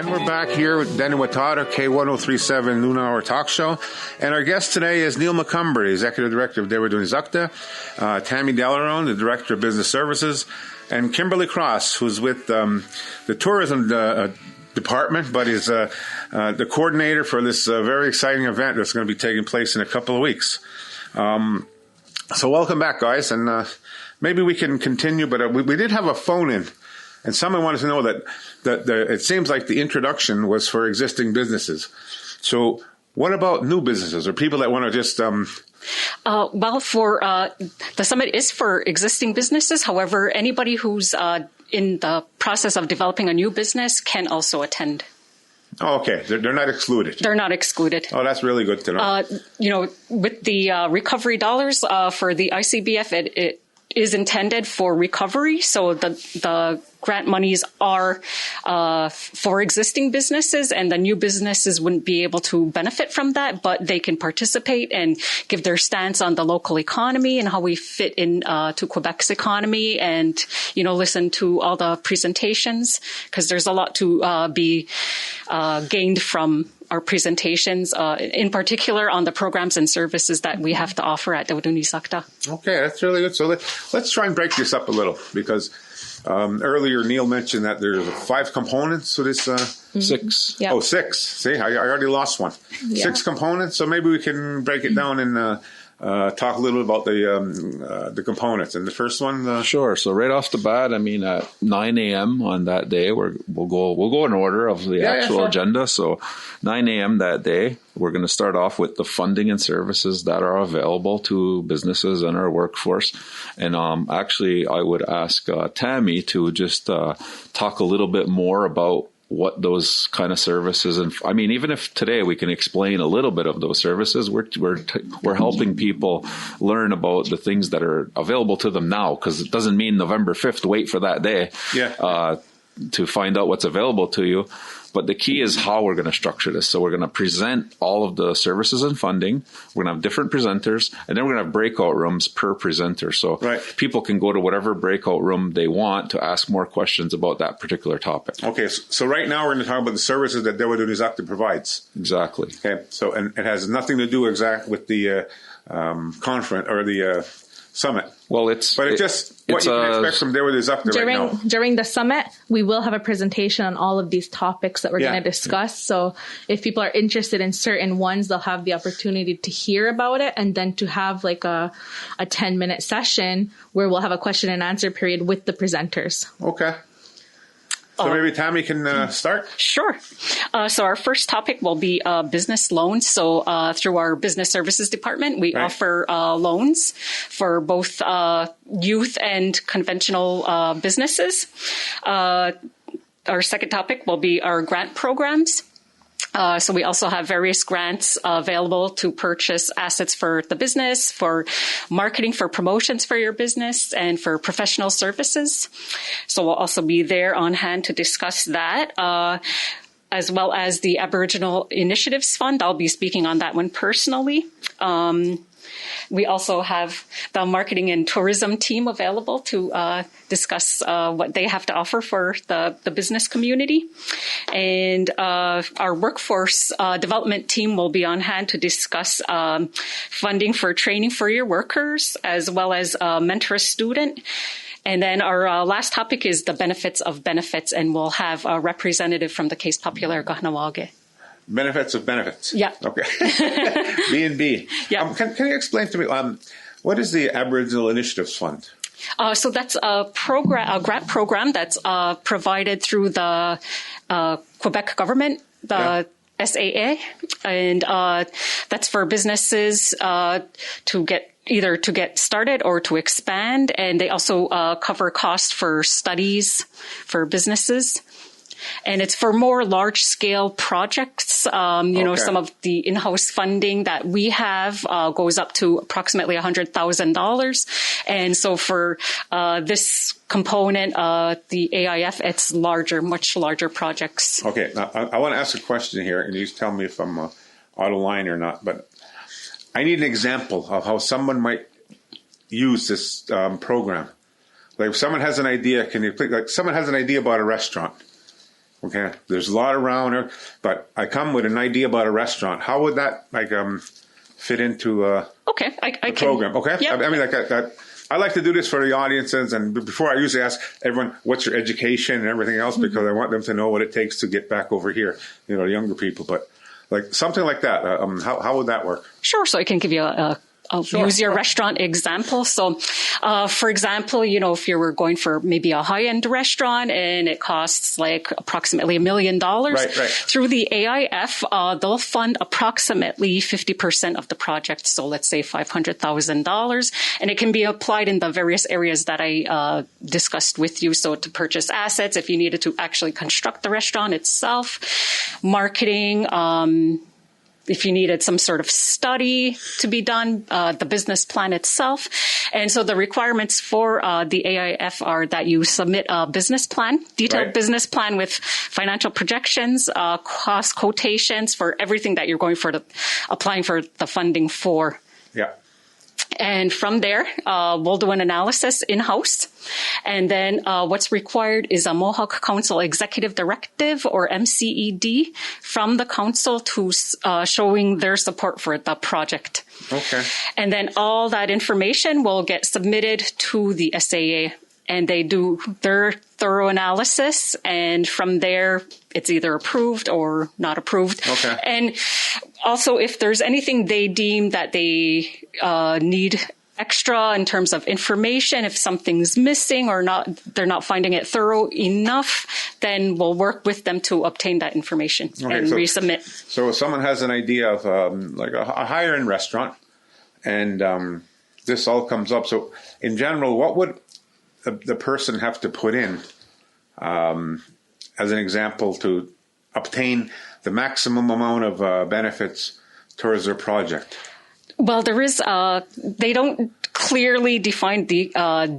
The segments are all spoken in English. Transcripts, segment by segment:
And we're back here with Tewatohnhi'saktha, K103.7 Noon Hour Talk Show. And our guest today is Neil McComber, the Executive Director of Tewatohnhi'saktha, Tammy Delaronde, the Director of Business Services, and Kimberly Cross, who's with the Tourism Department, but is the coordinator for this very exciting event that's going to be taking place in a couple of weeks. So welcome back, guys. And maybe we can continue, but we did have a phone-in. And someone wanted to know that it seems like the introduction was for existing businesses. So what about new businesses or people that want to just... the summit is for existing businesses. However, anybody who's in the process of developing a new business can also attend. Oh, okay. They're not excluded. They're not excluded. Oh, that's really good to know. With the recovery dollars for the ICBF, it is intended for recovery. So the grant monies are for existing businesses, and the new businesses wouldn't be able to benefit from that, but they can participate and give their stance on the local economy and how we fit in to Quebec's economy, and listen to all the presentations, because there's a lot to be gained from our presentations, in particular on the programs and services that we have to offer at Tewatohnhi'saktha. Okay, that's really good. So let's try and break this up a little, because earlier Neil mentioned that there's 5 components to this. 6. Yep. Oh, 6. See, I already lost one. Yeah. 6 components. So maybe we can break it down and talk a little about the components. And the first one. Sure. So right off the bat, at 9 a.m. on that day, we'll go in order of the actual agenda. So 9 a.m. that day, we're going to start off with the funding and services that are available to businesses and our workforce. And actually, I would ask Tammy to just talk a little bit more about what those kind of services, and even if today we can explain a little bit of those services, we're helping people learn about the things that are available to them now, because it doesn't mean November 5th wait for that day to find out what's available to you. But the key is how we're going to structure this. So we're going to present all of the services and funding. We're going to have different presenters, and then we're going to have breakout rooms per presenter. So people can go to whatever breakout room they want to ask more questions about that particular topic. Okay, so right now we're going to talk about the services that Tewatohnhi'saktha provides. Exactly. Okay, so and it has nothing to do with the conference or the summit. Well, it's what you can expect from Tewatohnhi'saktha right now. During the summit, we will have a presentation on all of these topics that we're going to discuss. So if people are interested in certain ones, they'll have the opportunity to hear about it, and then to have like a 10-minute session where we'll have a question and answer period with the presenters. Okay. So maybe Tammy can start? Sure. So our first topic will be business loans. So through our business services department, we offer loans for both youth and conventional businesses. Our second topic will be our grant programs. So we also have various grants available to purchase assets for the business, for marketing, for promotions for your business, and for professional services. So we'll also be there on hand to discuss that, as well as the Aboriginal Initiatives Fund. I'll be speaking on that one personally. We also have the marketing and tourism team available to discuss what they have to offer for the business community. And our workforce development team will be on hand to discuss funding for training for your workers, as well as mentor a student. And then our last topic is the benefits of benefits, and we'll have a representative from the Case Popular Kahnawà. Benefits of benefits. Yeah. Okay. B&B. Yeah. Can you explain to me what is the Aboriginal Initiatives Fund? So that's a grant program that's provided through the Quebec government, the SAA, and that's for businesses to get started or to expand, and they also cover costs for studies for businesses. And it's for more large-scale projects. Some of the in-house funding that we have goes up to approximately $100,000. And so for this component, the AIF, it's much larger projects. Okay. Now, I want to ask a question here, and you tell me if I'm out of line or not. But I need an example of how someone might use this program. Like if someone has an idea, someone has an idea about a restaurant. Okay, there's a lot around here, but I come with an idea about a restaurant. How would that fit into I the program? Okay, yeah. I mean, I like to do this for the audiences, and before I usually ask everyone, what's your education and everything else, because I want them to know what it takes to get back over here, the younger people. But like something like that, how would that work? Sure. So I can give you I'll use your restaurant example. So, for example, if you were going for maybe a high-end restaurant and it costs like approximately $1 million, right. Through the AIF, they'll fund approximately 50% of the project. So let's say $500,000, and it can be applied in the various areas that I discussed with you. So to purchase assets, if you needed to actually construct the restaurant itself, marketing, if you needed some sort of study to be done, the business plan itself. And so the requirements for the AIF are that you submit a business plan, detailed business plan with financial projections, cost quotations for everything that you're going for, applying for the funding for. Yeah. And from there, we'll do an analysis in-house. And then what's required is a Mohawk Council Executive Directive, or MCED, from the council to showing their support for the project. Okay. And then all that information will get submitted to the SAA, and they do their thorough analysis. And from there, it's either approved or not approved. Okay. And also, if there's anything they deem that they need extra in terms of information, if something's missing or they're not finding it thorough enough, then we'll work with them to obtain that information and resubmit. So if someone has an idea of like a higher-end restaurant, and this all comes up. So in general, what would the person have to put in, as an example, to obtain the maximum amount of benefits towards their project? Well, there is, they don't clearly define the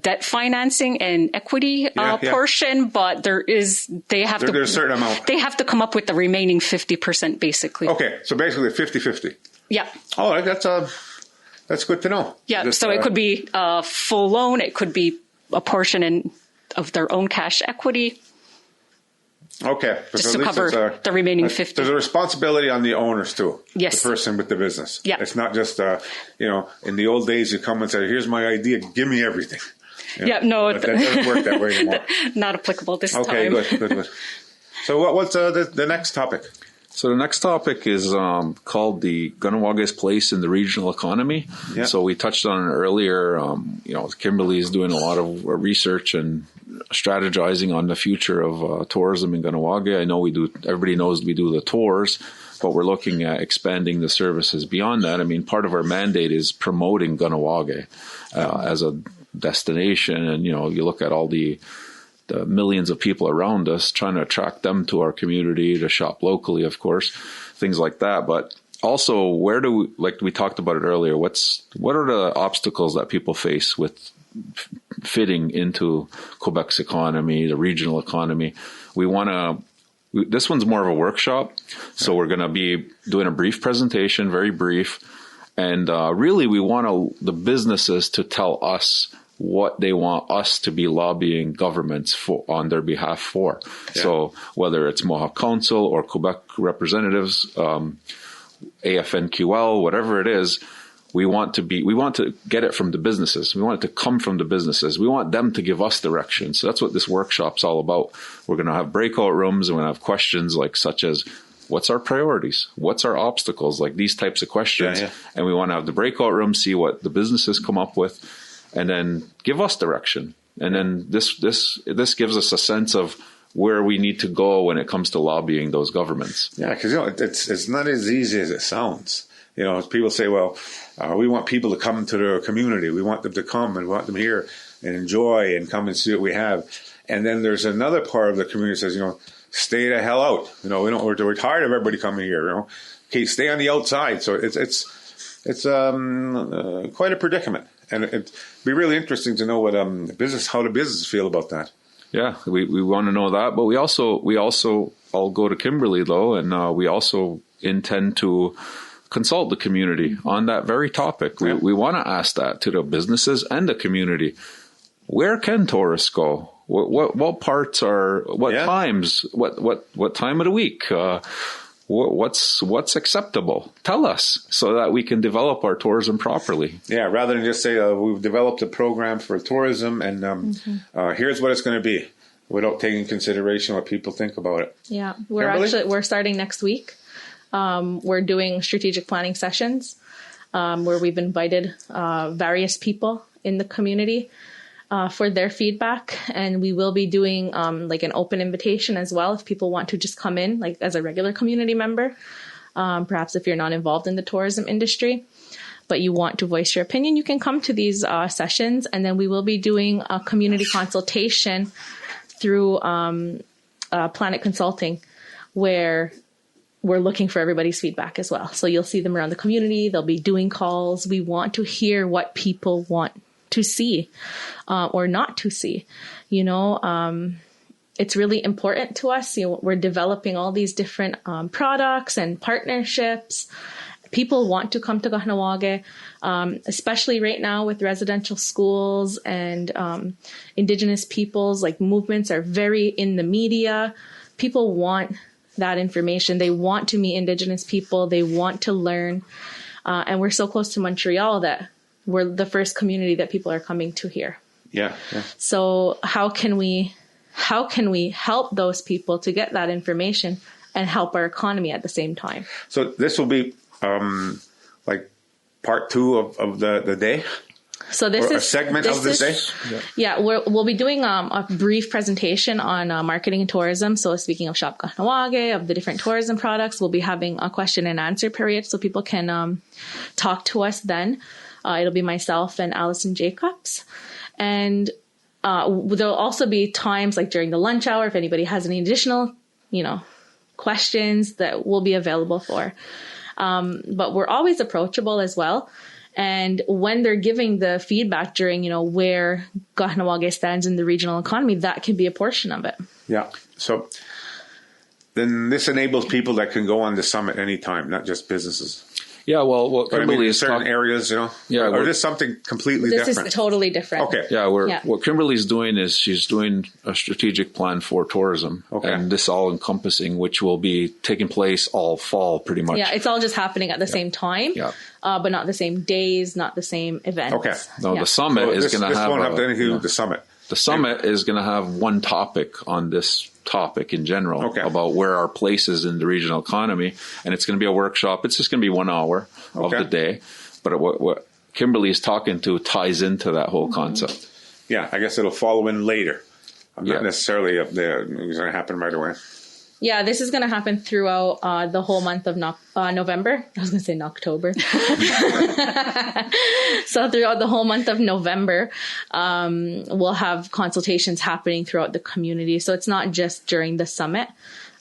debt financing and equity portion, but there's a certain amount. They have to come up with the remaining 50%, basically. Okay, so basically 50-50. Yeah. All right, that's good to know. Yeah, so it could be a full loan, it could be a portion of their own cash equity. Okay. Just to cover the remaining 50. There's a responsibility on the owners too. Yes. The person with the business. Yeah. It's not just, in the old days you come and say, here's my idea, give me everything. No. But that doesn't work that way anymore. Not applicable this time. Okay, good. So what's the next topic? So the next topic is called the Kahnawà's place in the regional economy. Yeah. So we touched on it earlier. Kimberly is doing a lot of research and strategizing on the future of tourism in Kahnawà. I know everybody knows we do the tours, but we're looking at expanding the services beyond that. I mean, part of our mandate is promoting Kahnawà as a destination. And, you look at all the millions of people around us, trying to attract them to our community, to shop locally, of course, things like that. But also, like we talked about it earlier, what are the obstacles that people face with fitting into Quebec's economy, the regional economy? This one's more of a workshop, so we're going to be doing a brief presentation, very brief, and really we want the businesses to tell us what they want us to be lobbying governments for on their behalf for. Yeah. So whether it's Mohawk Council or Quebec representatives, AFNQL, whatever it is, we want to get it from the businesses. We want it to come from the businesses. We want them to give us direction. So that's what this workshop's all about. We're going to have breakout rooms and we're going to have questions such as, what's our priorities? What's our obstacles? Like these types of questions. Yeah. And we want to have the breakout room, see what the businesses come up with, and then give us direction. And then this gives us a sense of where we need to go when it comes to lobbying those governments. Yeah, because it's not as easy as it sounds. People say, well, we want people to come to their community. We want them to come and we want them here and enjoy and come and see what we have. And then there's another part of the community that says, stay the hell out. We're tired of everybody coming here. Okay, stay on the outside. So it's quite a predicament. And it'd be really interesting to know what how the businesses feel about that. Yeah, we want to know that, but we also I'll go to Kimberly though, and we also intend to consult the community on that very topic. We want to ask that to the businesses and the community. Where can tourists go? What parts are, what times, what time of the week, what's acceptable? Tell us so that we can develop our tourism properly. Yeah, rather than just say, we've developed a program for tourism and here's what it's going to be, without taking consideration what people think about it. Yeah, we're starting next week. We're doing strategic planning sessions where we've invited various people in the community for their feedback, and we will be doing like an open invitation as well if people want to just come in like as a regular community member, perhaps if you're not involved in the tourism industry but you want to voice your opinion, you can come to these sessions. And then we will be doing a community consultation through Planet Consulting, where we're looking for everybody's feedback as well. So you'll see them around the community. They'll be doing calls. We want to hear what people want to see or not to see. You know, it's really important to us. You know, we're developing all these different products and partnerships. People want to come to Kahnawà, especially right now with residential schools and Indigenous peoples. Like movements are very in the media. People want that information. They want to meet Indigenous people. They want to learn. And we're so close to Montreal that we're the first community that people are coming to here. Yeah. So how can we help those people to get that information and help our economy at the same time? So this will be like part 2 of the day? So this is a segment of the day? Yeah, we'll be doing a brief presentation on marketing and tourism. So speaking of Shop Kahnawà, of the different tourism products, we'll be having a question and answer period so people can talk to us then. It'll be myself and Allison Jacobs. And there'll also be times like during the lunch hour, if anybody has any additional, questions that we'll be available for. But we're always approachable as well. And when they're giving the feedback during, where Kahnawà stands in the regional economy, that can be a portion of it. Yeah. So then this enables people that can go on the summit anytime, not just businesses. Yeah, well, Kimberly is certain areas, Yeah, or is something completely different? This is totally different. Okay. Yeah, what Kimberly's doing is she's doing a strategic plan for tourism, and this all encompassing, which will be taking place all fall, pretty much. Yeah, it's all just happening at the same time, but not the same days, not the same events. Okay. No, the summit is going to have. This won't have anything to do with the summit. The summit is going to have one topic on this topic in general about where our place is in the regional economy, and it's going to be a workshop. It's just going to be 1 hour of the day, but what Kimberly is talking to ties into that whole concept. Yeah, I guess it'll follow in later. I'm not necessarily up there. It's going to happen right away. Yeah, this is going to happen throughout the whole month of November. I was going to say October. So throughout the whole month of November, we'll have consultations happening throughout the community. So it's not just during the summit.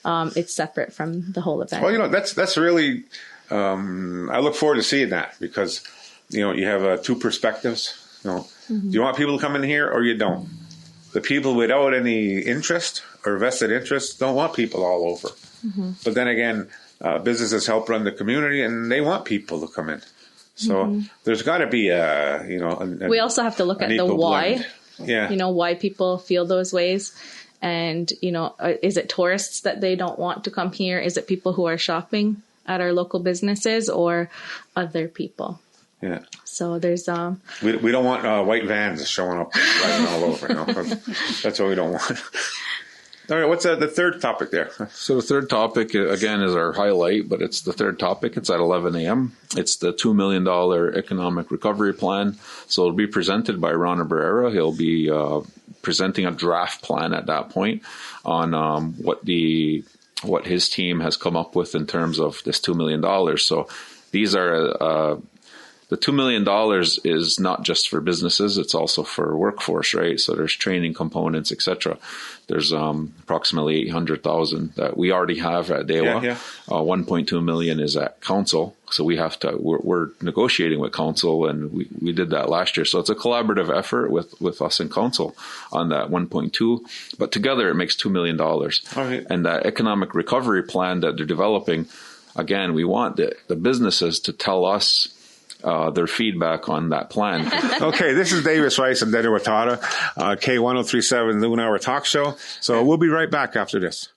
It's separate from the whole event. Well, that's really, I look forward to seeing that because, you have 2 perspectives. Do you want people to come in here or you don't? The people without any interest or vested interest don't want people all over. But then again, businesses help run the community and they want people to come in. So there's got to be we also have to look at the why. Blend. Yeah. Why people feel those ways. And, is it tourists that they don't want to come here? Is it people who are shopping at our local businesses or other people? Yeah. So there's we don't want white vans showing up driving all over. That's what we don't want. All right, what's the third topic there? So the third topic again is our highlight, but it's the third topic. It's at 11 a.m. It's the $2 million economic recovery plan. So it'll be presented by Ron Barrera. He'll be presenting a draft plan at that point on what his team has come up with in terms of this $2 million. So these are the $2 million is not just for businesses, it's also for workforce, right? So there's training components, etc. There's approximately 800,000 that we already have at Dewa. 1.2 million is at council. So we're negotiating with council, and we did that last year. So it's a collaborative effort with us and council on that 1.2, but together it makes $2 million. Right. And that economic recovery plan that they're developing, again, we want the businesses to tell us their feedback on that plan. Okay, this is Davis Rice and Tewatohnhi'saktha, K103.7 Noon Hour Talk Show. So we'll be right back after this.